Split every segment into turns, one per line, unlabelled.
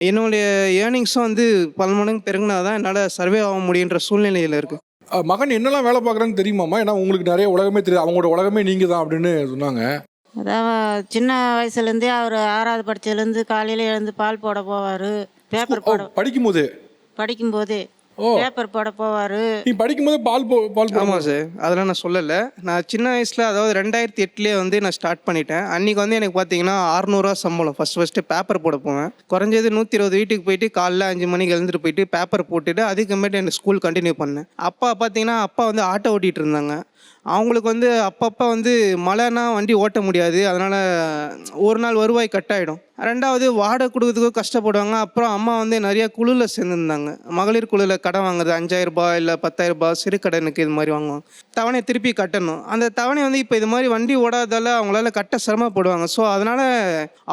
என்னுடைய ஏர்னிங்ஸும் வந்து பல மடங்கு பெருகுனா தான் என்னால் சர்வே ஆக முடியுன்ற சூழ்நிலையில் இருக்குது.
மகன் என்னெல்லாம் வேலை பார்க்குறான்னு தெரியுமாம்மா? ஏன்னா உங்களுக்கு நிறைய உலகமே தெரியும், அவங்களோட உலகமே நீங்கள் தான் அப்படின்னு சொன்னாங்க.
அதான் சின்ன வயசுலேருந்தே அவர் 6வது படிச்சதுலேருந்து காலையில் எழுந்து பால் போட போவார். பேப்பர் போட
படிக்கும்போது
படிக்கும்போதே
ஓ
பேப்பர் போட போவார்.
நீ படிக்கும்போது பால்
ஆமாம்
போடுமா?
சார், அதெல்லாம் நான் சொல்லலை. நான் சின்ன வயசில், அதாவது 2008 வந்து நான் ஸ்டார்ட் பண்ணிட்டேன். அன்றைக்கி வந்து எனக்கு பார்த்தீங்கன்னா 600 சம்பளம். ஃபஸ்ட்டு பேப்பர் போட போவேன். குறைஞ்சது 120 வீட்டுக்கு போயிட்டு காலைல 5 மணிக்கு எழுந்துட்டு போயிட்டு பேப்பர் போட்டுட்டு அதுக்கப்புறமேட்டு எனக்கு ஸ்கூல் கண்டினியூ பண்ணேன். அப்பா பார்த்தீங்கன்னா அப்பா வந்து ஆட்டோ ஓட்டிகிட்டு இருந்தாங்க. அவங்களுக்கு வந்து அப்பப்போ வந்து மழைனா வண்டி ஓட்ட முடியாது, அதனால் ஒரு நாள் வருவாய் கட் ஆகிடும். ரெண்டாவது வாடகை கொடுக்கறதுக்கு கஷ்டப்படுவாங்க. அப்புறம் அம்மா வந்து நிறையா குழுவில் சேர்ந்துருந்தாங்க. மகளிர் குழுவில் கடன் வாங்குறது 5000 இல்லை 10,000 சிறு கடனுக்கு இது மாதிரி வாங்குவாங்க. தவணை திருப்பி கட்டணும். அந்த தவணை வந்து இப்போ இது மாதிரி வண்டி ஓடாதால அவங்களால கட்ட சிரமப்படுவாங்க. ஸோ அதனால்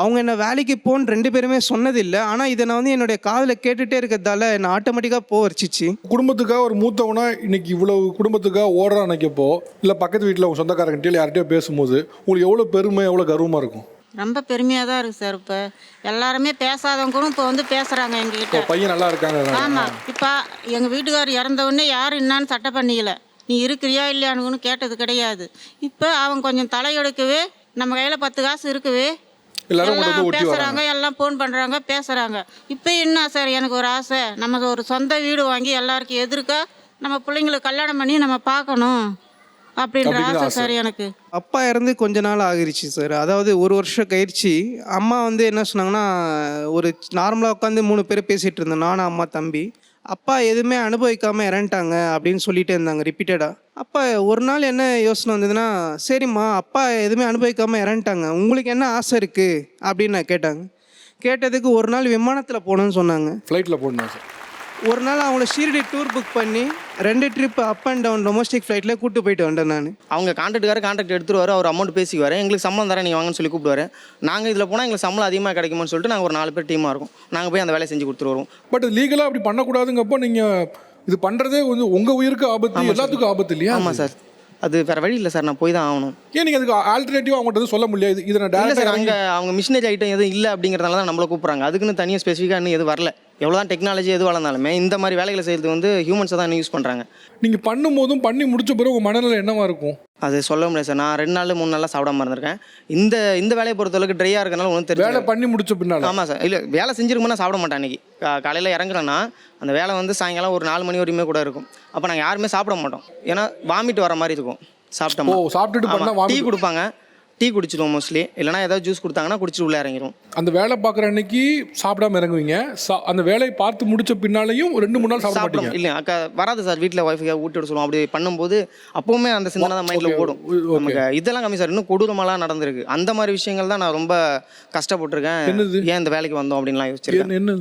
அவங்க என்ன வேலைக்கு போன்னு 2 பேருமே சொன்னதில்லை. ஆனால் இதை நான் வந்து என்னுடைய காதில் கேட்டுகிட்டே இருக்கிறதால என்னை ஆட்டோமேட்டிக்காக வச்சிச்சு.
குடும்பத்துக்காக ஒரு மூத்தவனா இன்னைக்கு இவ்வளவு குடும்பத்துக்காக ஓடுறான் நினைக்கப்போ, இல்லை பக்கத்து வீட்டில் உங்கள் சொந்தக்காரங்கிட்ட யார்கிட்டயோ பேசும்போது உங்களுக்கு எவ்வளோ பெருமை, எவ்வளோ கர்வமாக இருக்கும்?
ரொம்ப பெருமையாக தான் இருக்குது சார். இப்போ எல்லாருமே பேசாதவங்க கூட இப்போ வந்து பேசுகிறாங்க எங்ககிட்ட.
பையன் நல்லா இருக்காங்க.
ஆமாம், இப்போ எங்கள் வீட்டுக்கார் இறந்தவுடனே யாரும் என்னான்னு சட்டை பண்ணிக்கல, நீ இருக்கிறியா இல்லையானுன்னு கேட்டது கிடையாது. இப்போ அவங்க கொஞ்சம் தலையெடுக்கவே நம்ம கையில் 10 காசு இருக்கவே எல்லாம் பேசுகிறாங்க, எல்லாம் ஃபோன் பண்ணுறாங்க, பேசுகிறாங்க. இப்போ என்ன சார் எனக்கு ஒரு ஆசை, நம்ம ஒரு சொந்த வீடு வாங்கி எல்லாருக்கும் எதிர்க்க நம்ம பிள்ளைங்களுக்கு கல்யாணம் பண்ணி நம்ம பார்க்கணும் அப்படின்ற ஆசை சார் எனக்கு.
அப்பா இறந்து கொஞ்ச நாள் ஆகிருச்சு சார். அதாவது 1 வருஷம் கழிச்சு அம்மா வந்து என்ன சொன்னாங்கன்னா, ஒரு நார்மலாக உட்காந்து 3 பேர் பேசிகிட்டு இருந்தோம், நானும் அம்மா தம்பி. அப்பா எதுவுமே அனுபவிக்காமல் இறந்துட்டாங்க அப்படின்னு சொல்லிகிட்டே இருந்தாங்க ரிப்பீட்டடாக. அப்போ ஒரு நாள் என்ன யோசனை வந்ததுன்னா, சரிம்மா அப்பா எதுவுமே அனுபவிக்காமல் இறந்துட்டாங்க, உங்களுக்கு என்ன ஆசை இருக்குது அப்படின்னு நான் கேட்டதுக்கு ஒரு நாள் விமானத்தில் போகணுன்னு சொன்னாங்க.
ஃப்ளைட்டில் போடணும் சார்.
ஒரு நாள் அவங்கள ஷீரடி டூர் புக் பண்ணி 2 trip up and down domestic ஃப்ளைட்டில் கூப்பிட்டு போயிட்டு வந்தேன் நான்.
அவங்க கான்ட்ராக்ட் எடுத்துருவார், அவர் அமௌண்ட் பேசிக்குவார், எங்களுக்கு சம்பளம் தரேன் நீங்கள் வாங்கன்னு சொல்லி கூப்பிடுவார். நாங்கள் இதில் போனால் எங்களுக்கு சம்பளம் அதிகமாக கிடைக்கும்னு சொல்லிட்டு நாங்கள் ஒரு 4 பேர் டீமாக இருக்கும், நாங்கள் போய் அந்த வேலையை செஞ்சு கொடுத்துட்டு வருவோம்.
பட் லீகலாக அப்படி பண்ணக்கூடாதுங்கப்போ நீங்கள் இது பண்ணுறதே வந்து உங்கள் உயிருக்கு ஆபத்து, எல்லாத்துக்கும் ஆபத்து இல்லையா?
ஆமாம் சார், அது வேறு வழி இல்லை சார், நான் போய் தான் ஆகணும்.
ஏன் நீங்கள் அதுக்கு ஆல்டர்னேட்டிவ் அவங்கள்ட்ட சொல்ல முடியாது? இதை நான்
இல்லை சார், அவங்க மிஷினேஜ் ஐட்டம் எதுவும் இல்லை அப்படிங்கிறதுனால தான் நம்மளை கூப்பிட்றாங்க. அதுக்குன்னு தனியாக ஸ்பெசிஃபிக்காக இன்னும் எதுவும் வரல. எவ்வளோ தான் டெக்னாலஜி எது வளர்ந்தாலுமே இந்த மாதிரி வேலைகளை செய்கிறது வந்து ஹியூமன்ஸை தான் யூஸ் பண்ணுறாங்க.
நீங்கள் பண்ணும்போதும் பண்ணி முடிச்ச பிறகு உங்கள் மனநிலை என்னவா இருக்கும்?
அது சொல்ல முடியாது சார். நான் 2 நாள் 3 நாளாக சாப்பிடாம இருந்திருக்கேன். இந்த வேலையை பொறுத்தளவுக்கு ட்ரையாக இருக்கனால ஒன்றும் தெரியும்.
வேலை பண்ணி முடிச்ச பின்னால்?
ஆமாம் சார். இல்லை, வேலை செஞ்சிருக்கும்போது சாப்பிட மாட்டேன். அன்றைக்கி காலையில் இறங்குறேன்னா அந்த வேலை வந்து சாயங்காலம் ஒரு 4 மணி வரையுமே கூட இருக்கும். அப்போ நாங்கள் யாருமே சாப்பிட மாட்டோம், ஏன்னா வாமிட் வர மாதிரி இருக்கும் சாப்பிட்டோம்.
சாப்பிட்டுட்டு
டீ கொடுப்பாங்க, டீ குடிச்சிடுவோம் மோஸ்ட்லி. இல்லைனா ஏதாவது ஜூஸ் கொடுத்தாங்கன்னா குடிச்சிட்டு உள்ளே இறங்கிடும்.
அந்த வேலை பார்க்குற அன்னைக்கு சாப்பிடாம இறங்குவீங்க, அந்த வேலையை பார்த்து முடிச்ச பின்னாலையும் 2-3 நாள் சாப்பிட மாட்டீங்க?
இல்லை அக்கா வராது சார், வீட்டில் ஒய்ஃபுக்காக ஊட்டி விட சொல்லுவோம். அப்படி பண்ணும்போது அப்போவுமே அந்த சிந்தனை தான் மைண்டில் ஓடும். நமக்கு இதெல்லாம் கம்மி சார், இன்னும் கொடூரமாலாம் நடந்திருக்கு. அந்த மாதிரி விஷயங்கள் தான் நான் ரொம்ப கஷ்டப்பட்டுருக்கேன். ஏன் இந்த வேலைக்கு வந்தோம் அப்படின்லாம் யோசிச்சிருக்கேன்.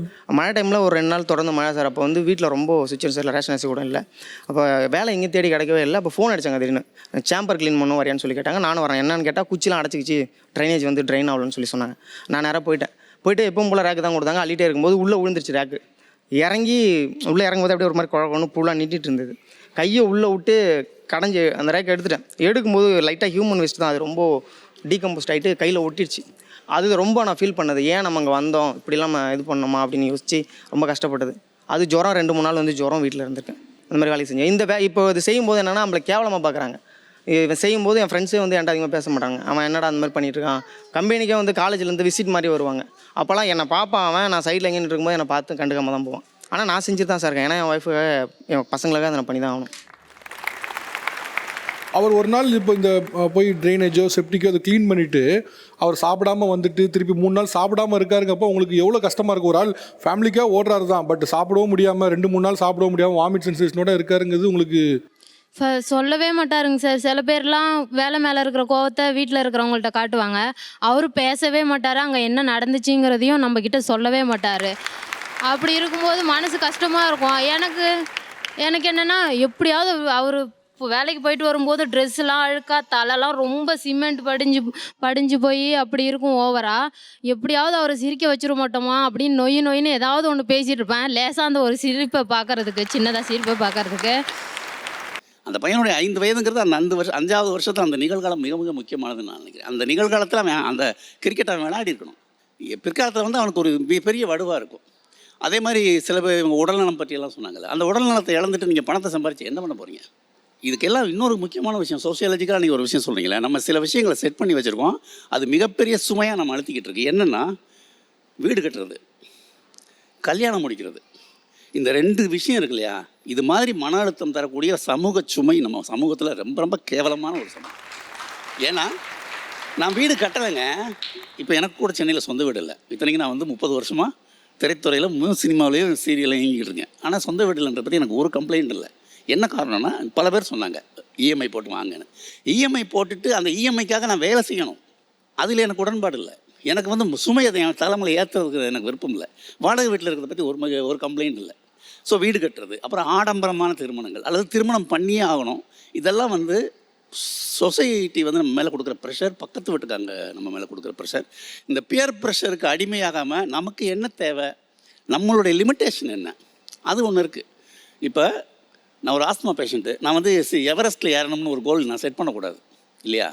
மழை டைமில் ஒரு 2 நாள் தொடர்ந்து மழை சார். அப்போ வந்து வீட்டில் ரொம்ப சுச்சுவேஷன் ரேஷன் அரிசி கூட இல்லை. அப்போ வேலை எங்கேயும் தேடி கிடைக்கவே இல்லை. அப்போ ஃபோன் அடிச்சாங்க திடீர்னு, சேம்பர் க்ளீன் பண்ணணும் வரையான்னு சொல்லி கேட்டாங்க. நானும் வரேன். என்னன்னு கேட்டால் குச்சிலாம் அடைச்சிக்கிச்சு, ட்ரைனேஜ் வந்து ட்ரைன் ஆகலன்னு சொல்லி சொன்னாங்க. நான் நேராக போயிட்டு எப்பவும் போல் ரேக்கு தான் கொடுத்தாங்க. அள்ளிட்டே இருக்கும்போது உள்ளே விழுந்துருச்சு ரேக்கு. உள்ளே இறங்கும்போது அப்படியே ஒரு மாதிரி குழந்தை புல்லாக நீட்டிகிட்டு இருந்தது. கையை உள்ளே விட்டு கடைஞ்சி அந்த ரேக்கை எடுக்கும்போது லைட்டாக ஹியூமன் வேஸ்ட் தான், அது ரொம்ப டீகம்போஸ்ட் ஆகிட்டு கையில் ஒட்டிடுச்சு. அது ரொம்ப நான் ஃபீல் பண்ணது, ஏன் நம்ம அங்கே வந்தோம், இப்படிலாம் நம்ம இது பண்ணோமா அப்படின்னு யோசிச்சு ரொம்ப கஷ்டப்பட்டது. அது ஜுரம் 2-3 நாள் வந்து ஜுரம் வீட்டில் இருந்திருக்கேன். அந்த மாதிரி வேலைக்கு செஞ்சேன். இப்போ இது செய்யும்போது என்னென்னா நம்மளை கேவலமாக பார்க்குறாங்க. இவன் செய்யும்போது என் ஃப்ரெண்ட்ஸே வந்து என்கிட்ட அதிகமாக பேச மாட்டாங்க. அவன் என்னடா அந்த மாதிரி பண்ணிட்டு இருக்கான். கம்பெனிக்கே வந்து காலேஜ்லேருந்து விசிட் மாதிரி வருவாங்க. அப்போல்லாம் என்னை பார்ப்பான், அவன் நான் சைடில் எங்கேன்னு இருக்கும்போது என்னை பார்த்து கண்டுக்காமல் தான் போவான். ஆனால் நான் செஞ்சு தான் சார் இருக்கேன், ஏன்னா என் ஒய்ஃபு என் பசங்களுக்காக அதை நான் பண்ணி தான் ஆகணும்.
அவர் ஒரு நாள் இப்போ இந்த போய் ட்ரைனேஜோ செப்டிக்கோ அதை க்ளீன் பண்ணிவிட்டு அவர் சாப்பிடாமல் வந்துட்டு திருப்பி 3 நாள் சாப்பிடாமல் இருக்காருங்கப்போ உங்களுக்கு எவ்வளோ கஷ்டமாக இருக்கும்? ஒரு ஆள் ஃபேமிலிக்காக ஓடுறாரு தான், பட் சாப்பிடவும் முடியாமல் 2-3 நாள் சாப்பிடவும் முடியாமல் வாமிட் சென்சேஷனோட இருக்காருங்கிறது உங்களுக்கு
சொல்லவே மாட்டாருங்க சார். சில பேர்லாம் வேலை மேலே இருக்கிற கோவத்தை வீட்டில் இருக்கிறவங்கள்ட்ட காட்டுவாங்க. அவர் பேசவே மாட்டார், அங்கே என்ன நடந்துச்சுங்கிறதையும் நம்மக்கிட்ட சொல்லவே மாட்டார். அப்படி இருக்கும்போது மனசு கஷ்டமாக இருக்கும். எனக்கு என்னென்னா, எப்படியாவது அவர் இப்போ வேலைக்கு போயிட்டு வரும்போது ட்ரெஸ்ஸெலாம் அழுக்கா, தலைலாம் ரொம்ப சிமெண்ட் படிஞ்சு போய் அப்படி இருக்கும் ஓவராக. எப்படியாவது அவரை சிரிக்க வச்சிட மாட்டோமா அப்படின்னு நொயின்னு ஏதாவது ஒன்று பேசிகிட்டு இருப்பேன். லேசாக அந்த ஒரு சிரிப்பை பார்க்குறதுக்கு, சின்னதாக சிரிப்பை பார்க்குறதுக்கு.
அந்த பையனுடைய 5 வயதுங்கிறது அந்த 5வது வருஷத்தில் அந்த நிகழ்காலம் மிக மிக முக்கியமானதுன்னு நான் நினைக்கிறேன். அந்த நிகழ்காலத்தில் அவன் அந்த கிரிக்கெட் அவன் விளையாடி இருக்கணும். பிற்காலத்தில் வந்து அவனுக்கு ஒரு பெரிய வடுவாக இருக்கும். அதே மாதிரி சில பேர் இவங்க உடல்நலம் பற்றியெல்லாம் சொன்னாங்கல்ல, அந்த உடல்நலத்தை இழந்துட்டு நீங்கள் பணத்தை சம்பாரித்து என்ன பண்ண போகிறீங்க? இதுக்கெல்லாம் இன்னொரு முக்கியமான விஷயம், சோசியாலஜிக்கலாக நீங்கள் ஒரு விஷயம் சொல்கிறீங்களே, நம்ம சில விஷயங்களை செட் பண்ணி வச்சுருக்கோம், அது மிகப்பெரிய சுமையாக நம்ம அழுத்திக்கிட்டு இருக்கு. என்னென்னா, வீடு கட்டுறது, கல்யாணம் முடிக்கிறது, இந்த 2 விஷயம் இருக்கு இல்லையா, இது மாதிரி மன அழுத்தம் தரக்கூடிய சமூக சுமை நம்ம சமூகத்தில் ரொம்ப ரொம்ப கேவலமான ஒரு சமூகம். ஏன்னா நான் வீடு கட்டலைங்க. இப்போ எனக்கு கூட சென்னையில் சொந்த வீடு இல்லை. இத்தனைக்கு நான் வந்து 30 வருஷமாக திரைத்துறையில் சினிமாவிலையும் சீரியலையும் இயங்கிட்டு இருக்கேன். ஆனால் சொந்த வீடு இல்லைன்ற பற்றி எனக்கு ஒரு கம்ப்ளைண்ட் இல்லை. என்ன காரணம்னா, பல பேர் சொன்னாங்க இஎம்ஐ போட்டு வாங்கன்னு. இஎம்ஐ போட்டுட்டு அந்த இஎம்ஐக்காக நான் வேலை செய்யணும், அதில் எனக்கு உடன்பாடு இல்லை. எனக்கு வந்து சுமை அதை என் தலைமையில் ஏற்றுறதுக்கு எனக்கு விருப்பம் இல்லை. வாடகை வீட்டில் இருக்கிறத பற்றி ஒரு கம்ப்ளைண்ட் இல்லை. ஸோ வீடு கட்டுறது, அப்புறம் ஆடம்பரமான திருமணங்கள் அல்லது திருமணம் பண்ணியே ஆகணும், இதெல்லாம் வந்து சொசைட்டி வந்து நம்ம மேலே கொடுக்குற ப்ரெஷர், பக்கத்து வீட்டுக்காங்க நம்ம மேலே கொடுக்குற ப்ரெஷர். இந்த பியர் ப்ரெஷருக்கு அடிமையாகாமல் நமக்கு என்ன தேவை, நம்மளுடைய லிமிட்டேஷன் என்ன, அது ஒன்று இருக்குது. இப்போ நான் ஒரு ஆஸ்மா பேஷண்ட்டு, நான் வந்து எவரெஸ்ட்டில் ஏறணும்னு ஒரு கோல் நான் செட் பண்ணக்கூடாது இல்லையா?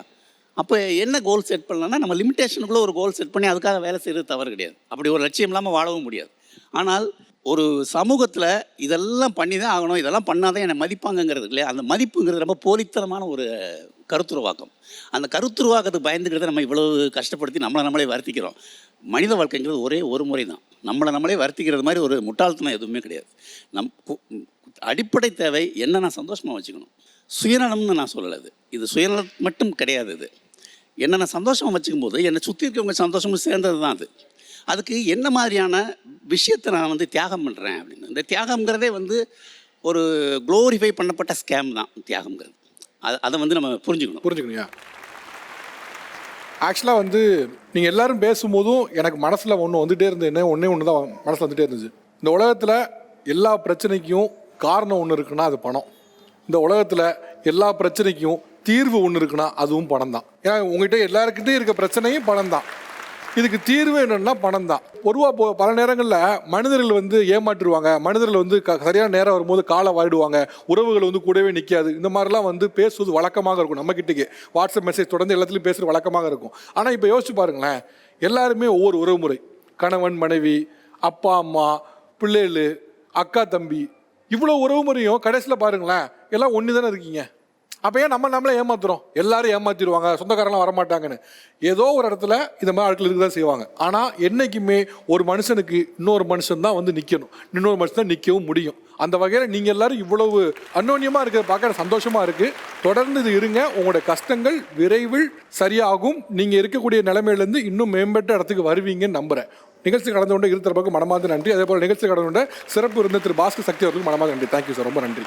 அப்போ என்ன கோல் செட் பண்ணலன்னா, நம்ம லிமிட்டேஷனுக்குள்ளே ஒரு கோல் செட் பண்ணி அதுக்காக வேலை செய்கிறது தவறு கிடையாது. அப்படி ஒரு லட்சியம் இல்லாமல் வாழவும் முடியாது. ஆனால் ஒரு சமூகத்தில் இதெல்லாம் பண்ணி தான் ஆகணும், இதெல்லாம் பண்ணாதான் என்னை மதிப்பாங்கங்கிறது இல்லையா, அந்த மதிப்புங்கிறது ரொம்ப போலித்தனமான ஒரு கருத்துருவாக்கம். அந்த கருத்துருவாக்கத்துக்கு பயந்துக்கிறத நம்ம இவ்வளவு கஷ்டப்படுத்தி நம்மளே வருத்திக்கிறோம். மனித வாழ்க்கைங்கிறது ஒரே ஒரு முறை தான். நம்மளே வருத்திக்கிறது மாதிரி ஒரு முட்டாள்தனம் எதுவுமே கிடையாது. அடிப்படை தேவை என்ன, நான் சந்தோஷமாக வச்சுக்கணும். சுயநலம்னு நான் சொல்லலை, இது சுயநலம் மட்டும் கிடையாது. இது என்ன, நான் சந்தோஷமாக வச்சுக்கும் போது என்னை சுற்றி இருக்கவங்க சந்தோஷமும் சேர்ந்தது தான் அது. அதுக்கு என்ன மாதிரியான விஷயத்தை நான் வந்து தியாகம் பண்ணுறேன் அப்படின்னு. இந்த தியாகம்ங்கிறதே வந்து ஒரு க்ளோரிஃபை பண்ணப்பட்ட ஸ்கேம் தான் தியாகம்ங்கிறது. அதை வந்து நம்ம புரிஞ்சுக்கணும்.
ஆக்சுவலாக வந்து நீங்கள் எல்லோரும் பேசும்போதும் எனக்கு மனசில் வந்துகிட்டே இருந்தது, ஒன்று தான் மனசில் வந்துகிட்டே இருந்துச்சு. இந்த உலகத்தில் எல்லா பிரச்சனைக்கும் காரணம் ஒன்று இருக்குன்னா அது பணம். இந்த உலகத்தில் எல்லா பிரச்சனைக்கும் தீர்வு ஒன்று இருக்குன்னா அதுவும் பணம் தான். ஏன்னா உங்கள்கிட்ட எல்லாருக்கிட்டையும் இருக்க பிரச்சனையும் பணம் தான். இதுக்கு தீர்வு என்னன்னா பணம் தான். பொதுவாக பல நேரங்களில் மனிதர்கள் வந்து ஏமாற்றிடுவாங்க, மனிதர்கள் வந்து சரியான நேரம் வரும்போது காலை வாரிடுவாங்க, உறவுகள் வந்து கூடவே நிற்காது. இந்த மாதிரிலாம் வந்து பேசுவது வழக்கமாக இருக்கும். நம்மக்கிட்டே வாட்ஸ்அப் மெசேஜ் தொடர்ந்து எல்லாத்துலேயும் பேசுகிறது வழக்கமாக இருக்கும். ஆனால் இப்போ யோசிச்சு பாருங்களேன், எல்லாருமே ஒவ்வொரு உறவு முறை, கணவன் மனைவி, அப்பா அம்மா, பிள்ளைகள், அக்கா தம்பி, இவ்வளோ உறவு முறையும் கடைசியில் பாருங்களேன் எல்லாம் ஒன்று தானே இருக்கீங்க. அப்போ ஏன் நம்மளே ஏமாத்துறோம்? எல்லாரும் ஏமாற்றிடுவாங்க, சொந்தக்காரெல்லாம் வரமாட்டாங்கன்னு. ஏதோ ஒரு இடத்துல இந்த மாதிரி ஆட்கள் இருக்க தான் செய்வாங்க. ஆனால் என்றைக்குமே ஒரு மனுஷனுக்கு இன்னொரு மனுஷன் தான் வந்து நிற்கணும், இன்னொரு மனுஷன் தான் நிற்கவும் முடியும். அந்த வகையில் நீங்கள் எல்லாரும் இவ்வளவு அந்யோன்யமாக இருக்கிறத பார்க்க சந்தோஷமாக இருக்குது. தொடர்ந்து இது இருங்க, உங்களோட கஷ்டங்கள் விரைவில் சரியாகும். நீங்கள் இருக்கக்கூடிய நிலைமையிலேருந்து இன்னும் மேம்பட்ட இடத்துக்கு வருவீங்கன்னு நம்புகிறேன். நிகழ்ச்சி கடந்து கொண்ட இருதரப்புக்கு மனமார்ந்த நன்றி. அதே போல் நிகழ்ச்சி கடந்து கொண்ட சிறப்பு இருந்த திரு பாஸ்கர் சக்தி அவர்களுக்கு மனமார்ந்த நன்றி. தேங்க்யூ சார், ரொம்ப நன்றி.